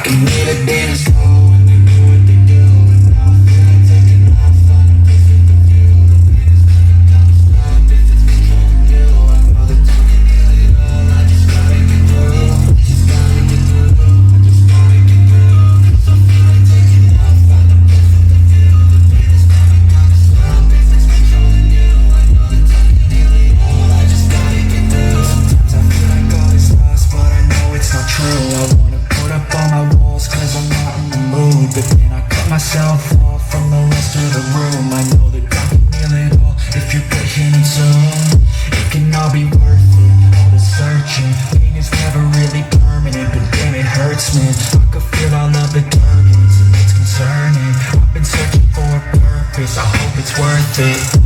can hear the demons slow and they do what they do. And now I feel like taking off, finding peace with the view. The pain is never gonna stop if it's becoming you. I know that you can heal it all, I just gotta get through. Just gotta get through, I just gotta get through. 'Cause I feel like taking off, finding peace with the view. The pain is never gonna stop if it's controlling you. I know that you can heal it all, I just gotta get through. Sometimes I feel like all is lost, but I know it's not true. I wanna put up all my walls cause I'm not in the mood, but then I cut myself off from the rest of the room. I know that I can heal it all if you're patient and soon. It can all be worth it, all the searching. Pain is never really permanent, but damn it hurts, man. I could feel all of the dirt and it's concerning. I've been searching for a purpose, I hope it's worth it.